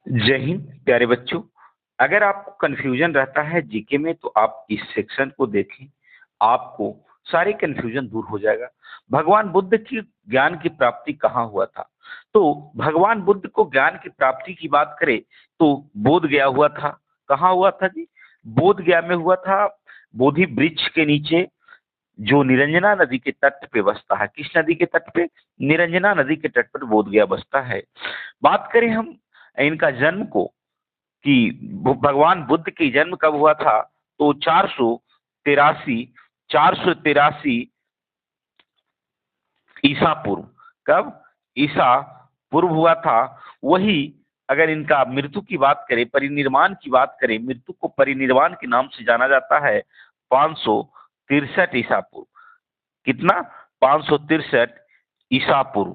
जय हिंद प्यारे बच्चों। अगर आपको कंफ्यूजन रहता है जीके में तो आप इस सेक्शन को देखें, आपको सारी कंफ्यूजन दूर हो जाएगा। भगवान बुद्ध की ज्ञान की प्राप्ति कहाँ हुआ था? तो भगवान बुद्ध को ज्ञान की प्राप्ति की बात करें तो बोध गया हुआ था। कहाँ हुआ था जी? बोध गया में हुआ था। बोधि वृक्ष के नीचे जो निरंजना नदी के तट पे बसता है। किस नदी के तट पे? निरंजना नदी के तट पर बोध गया बसता है। बात करें हम इनका जन्म को कि भगवान बुद्ध की जन्म कब हुआ था, तो 483 ईसा पूर्व। कब? ईसा पूर्व हुआ था। वही अगर इनका मृत्यु की बात करें, परिनिर्वाण की बात करें, मृत्यु को परिनिर्वाण के नाम से जाना जाता है 563 ईसा पूर्व। कितना? 563 ईसा पूर्व।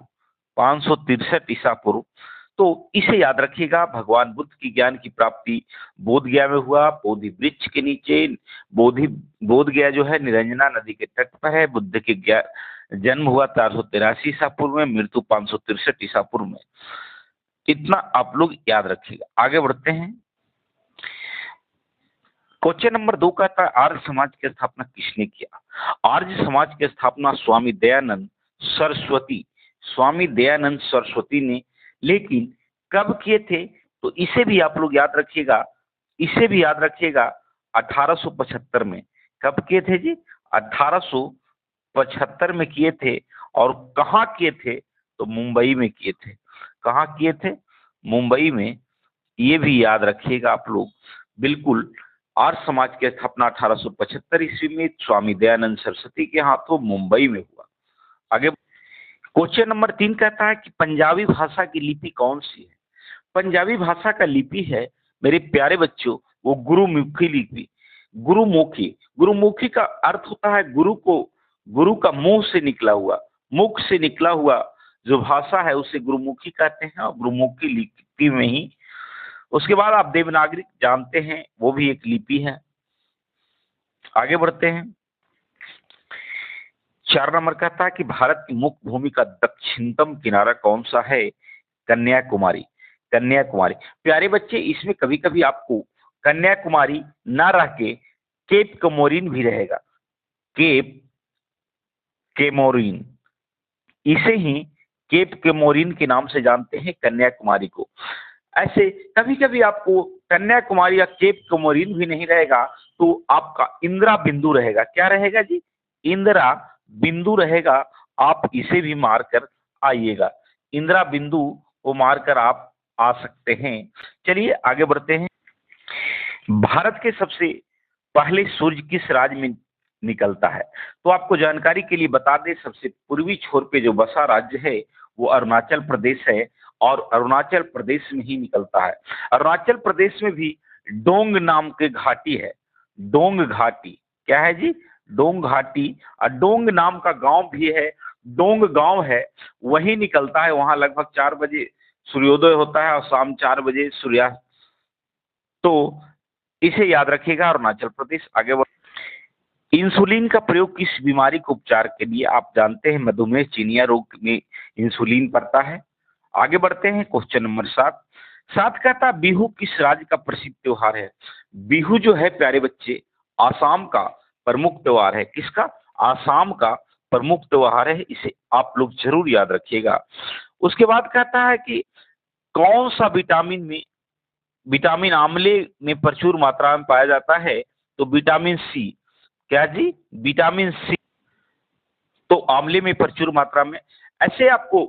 563 ईसा पूर्व। तो इसे याद रखिएगा। भगवान बुद्ध की ज्ञान की प्राप्ति बोध गया में हुआ, बोधि वृक्ष के नीचे। बोध गया जो है निरंजना नदी के तट पर है। बुद्ध के जन्म हुआ 483 ईसा पूर्व में, मृत्यु 563 ईसा पूर्व में। इतना आप लोग याद रखिएगा। आगे बढ़ते हैं। क्वेश्चन नंबर 2 कहता है आर्य समाज की स्थापना किसने किया? आर्य समाज की स्थापना स्वामी दयानंद सरस्वती ने। लेकिन कब किए थे? तो इसे भी आप लोग याद रखिएगा। 1875 में। कब किए थे जी? 1875 में किए थे। और कहाँ किए थे? तो मुंबई में किए थे। कहाँ किए थे? मुंबई में। ये भी याद रखिएगा आप लोग बिल्कुल। आर्य समाज की स्थापना 1875 ईस्वी में स्वामी दयानंद सरस्वती के हाथों मुंबई में हुआ। आगे क्वेश्चन नंबर 3 कहता है कि पंजाबी भाषा की लिपि कौन सी है? पंजाबी भाषा का लिपि है मेरे प्यारे बच्चों वो गुरुमुखी लिपि। गुरुमुखी का अर्थ होता है गुरु का मुंह से निकला हुआ, मुख से निकला हुआ जो भाषा है उसे गुरुमुखी कहते हैं। और गुरुमुखी लिपि में ही उसके बाद आप देवनागरी जानते हैं, वो भी एक लिपि है। आगे बढ़ते हैं। 4 नंबर कहता है कि भारत की मुख्य भूमि का दक्षिणतम किनारा कौन सा है? कन्याकुमारी। कन्याकुमारी। प्यारे बच्चे इसमें कभी कभी आपको कन्याकुमारी ना रह के केप कमोरिन भी रहेगा। केप केमोरिन, इसे ही केप केमोरिन के नाम से जानते हैं कन्याकुमारी को। ऐसे कभी कभी आपको कन्याकुमारी या केप कमोरिन भी नहीं रहेगा तो आपका इंदिरा बिंदु रहेगा। क्या रहेगा जी? इंदिरा बिंदु रहेगा। आप इसे भी मारकर आइएगा। इंदिरा बिंदु को मारकर आप आ सकते हैं। चलिए आगे बढ़ते हैं। भारत के सबसे पहले सूर्य किस राज्य में निकलता है? तो आपको जानकारी के लिए बता दें, सबसे पूर्वी छोर पे जो बसा राज्य है वो अरुणाचल प्रदेश है। और अरुणाचल प्रदेश में ही निकलता है। अरुणाचल प्रदेश में भी डोंग नाम के घाटी है। डोंग घाटी। क्या है जी? डोंग घाटी। और डोंग नाम का गांव भी है। डोंग गांव है, वही निकलता है। वहां लगभग 4 बजे सूर्योदय होता है और शाम 4 बजे सूर्यास्त। तो इसे याद रखिएगा, अरुणाचल प्रदेश। आगे बढ़। इंसुलिन का प्रयोग किस बीमारी के उपचार के लिए? आप जानते हैं मधुमेह चिनिया रोग में इंसुलिन पड़ता है। आगे बढ़ते हैं। क्वेश्चन नंबर 7 कहता है बिहू किस राज्य का प्रसिद्ध त्योहार है? बिहू जो है प्यारे बच्चे आसाम का प्रमुख त्योहार है। किसका? आसाम का प्रमुख त्योहार है। इसे आप लोग जरूर याद रखिएगा। उसके बाद कहता है कि कौन सा विटामिन आंवले में प्रचुर मात्रा में पाया जाता है? तो विटामिन सी। क्या जी? विटामिन सी तो आंवले में प्रचुर मात्रा में। ऐसे आपको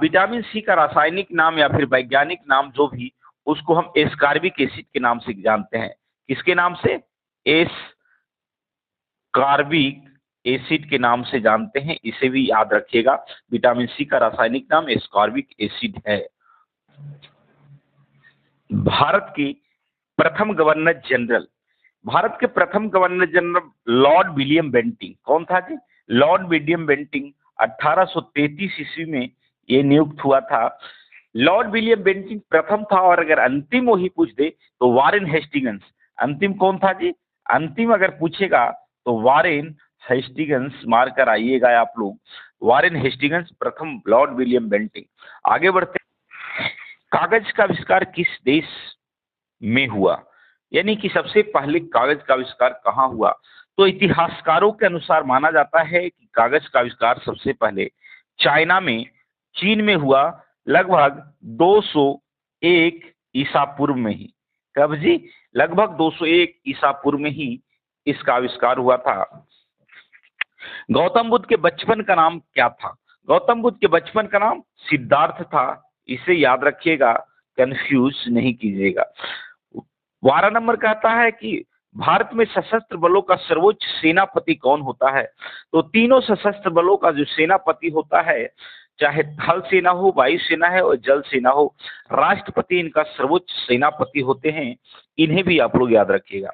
विटामिन सी का रासायनिक नाम या फिर वैज्ञानिक नाम जो भी, उसको हम एस्कॉर्बिक एसिड के नाम से जानते हैं। किसके नाम से? एस्कॉर्बिक एसिड के नाम से जानते हैं। इसे भी याद रखिएगा। विटामिन सी का रासायनिक नाम एस्कॉर्बिक एसिड है। भारत के प्रथम governor general Lord William Bentinck कौन था जी? लॉर्ड विलियम बेंटिंग 1833 ईस्वी में ये नियुक्त हुआ था। लॉर्ड विलियम बेंटिंग प्रथम था। और अगर अंतिम वही पूछ दे तो वारेन हेस्टिंग्स। अंतिम कौन था जी? अंतिम अगर पूछेगा तो वारेन हेस्टिंग्स मारकर आइएगा आप लोग। वारेन हेस्टिंग्स प्रथम, लॉर्ड विलियम बेंटिंग। आगे बढ़ते। कागज का आविष्कार किस देश में हुआ, यानी कि सबसे पहले कागज का आविष्कार कहाँ हुआ? तो इतिहासकारों के अनुसार माना जाता है कि कागज का आविष्कार सबसे पहले चाइना में, चीन में हुआ, लगभग 201 ईसा पूर्व में ही। कब जी? लगभग 201 ईसा पूर्व में ही इसका आविष्कार हुआ था। गौतम बुद्ध के बचपन का नाम क्या था? गौतम बुद्ध के बचपन का नाम सिद्धार्थ था। इसे याद रखिएगा, कंफ्यूज नहीं कीजिएगा। 12 नंबर कहता है कि भारत में सशस्त्र बलों का सर्वोच्च सेनापति कौन होता है? तो तीनों सशस्त्र बलों का जो सेनापति होता है, चाहे थल सेना हो, वायु सेना है और जल सेना हो, राष्ट्रपति इनका सर्वोच्च सेनापति होते हैं। इन्हें भी आप लोग याद रखिएगा।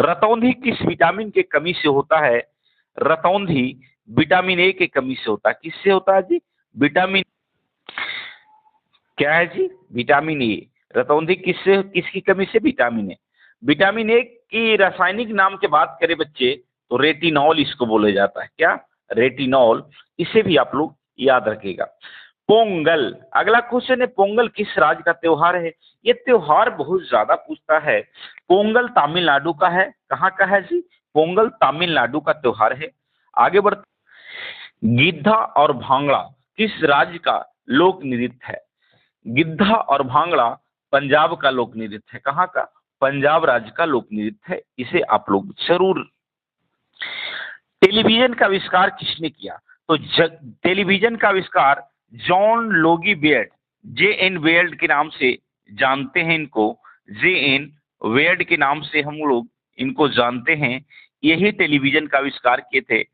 रतौंधी किस विटामिन के कमी से होता है? रतौंधी विटामिन ए के कमी से होता है। किससे होता है जी? विटामिन क्या है जी? Vitamin A. रतौंधी किससे, किसकी कमी से? Vitamin A. विटामिन ए की रासायनिक नाम की बात करें बच्चे, तो रेटिनॉल इसको बोला जाता है। क्या? रेटिनॉल। इसे भी आप लोग याद रखिएगा। पोंगल, अगला क्वेश्चन है, पोंगल किस राज्य का त्योहार है? ये त्योहार बहुत ज्यादा पूछता है। पोंगल तमिलनाडु का है। कहाँ का है जी? पोंगल तमिलनाडु का त्योहार है। आगे बढ़ते, गिद्धा और भांगड़ा किस राज्य का लोक नृत्य है? गिद्धा और भांगड़ा पंजाब का लोक नृत्य है। कहाँ का? पंजाब राज्य का लोक नृत्य है। इसे आप लोग जरूर। टेलीविजन का आविष्कार किसने किया? तो टेलीविजन का आविष्कार जॉन लोगी बेयर्ड, जे एन बेयर्ड के नाम से जानते हैं इनको। जे एन बेयर्ड के नाम से हम लोग इनको जानते हैं। यही टेलीविजन का आविष्कार किए थे।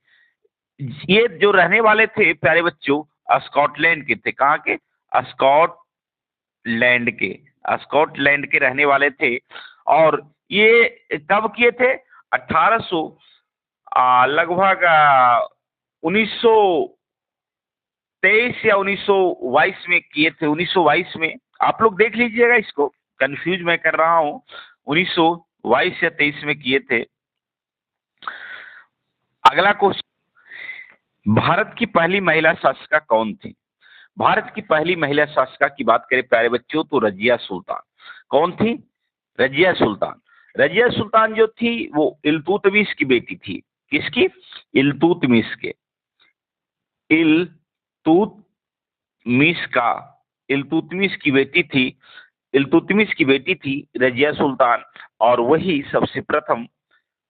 ये जो रहने वाले थे प्यारे बच्चों, स्कॉटलैंड के थे। कहाँ के? स्कॉटलैंड के। स्कॉटलैंड के रहने वाले थे। और ये कब किए थे? 1800 लगभग 1923 या 1922 में किए थे। 1922 में। आप लोग देख लीजिएगा, इसको कंफ्यूज मैं कर रहा हूं। 1922 या 23 में किए थे। अगला क्वेश्चन, भारत की पहली महिला शासिका कौन थी? भारत की पहली महिला शासिका की बात करें प्यारे बच्चों, तो रजिया सुल्तान। कौन थी? रजिया सुल्तान। रजिया सुल्तान जो थी वो इल्तुतमिश की बेटी थी। किसकी? इल्तुतमिश के। इल्तुतमिश का, इल्तुतमिश की बेटी थी। इल्तुतमिश की बेटी थी रजिया सुल्तान, और वही सबसे प्रथम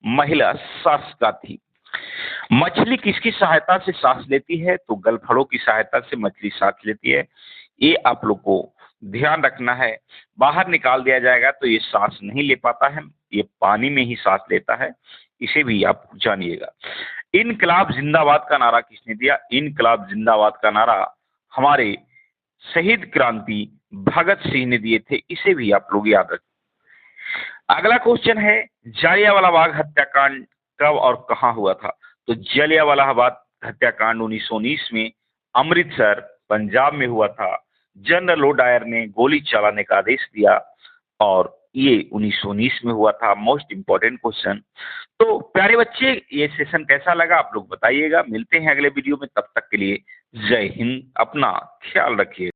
महिला शासिका थी। मछली किसकी सहायता से सांस लेती है? तो गलफड़ों की सहायता से मछली सांस लेती है। ये आप लोग को ध्यान रखना है। बाहर निकाल दिया जाएगा तो ये सांस नहीं ले पाता है, ये पानी में ही सांस लेता है। इसे भी आप जानिएगा। इनकलाब जिंदाबाद का नारा किसने दिया? इनकलाब जिंदाबाद का नारा हमारे शहीद क्रांति भगत सिंह ने दिए थे। इसे भी आप लोग याद रखें। अगला क्वेश्चन है, जालियांवाला बाग हत्याकांड कब और कहां हुआ था? तो जालियांवाला बाग हत्याकांड 1919 में अमृतसर पंजाब में हुआ था। जनरल लो डायर ने गोली चलाने का आदेश दिया और ये 1919 में हुआ था। Most important question. तो प्यारे बच्चे, ये सेशन कैसा लगा आप लोग बताइएगा। मिलते हैं अगले वीडियो में, तब तक के लिए जय हिंद। अपना ख्याल रखिए।